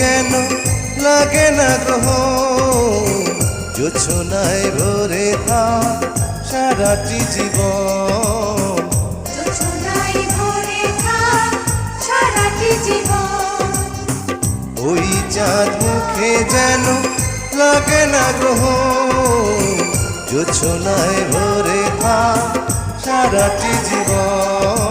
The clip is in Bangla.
কেন লাগে না গ্রহ জোছনায় ভরে থাক সারাটি জীবন ওই চাঁদ মুখে যেন লাগে না গ্রহ জোছনায় ভরে থাক সারাটি জীবন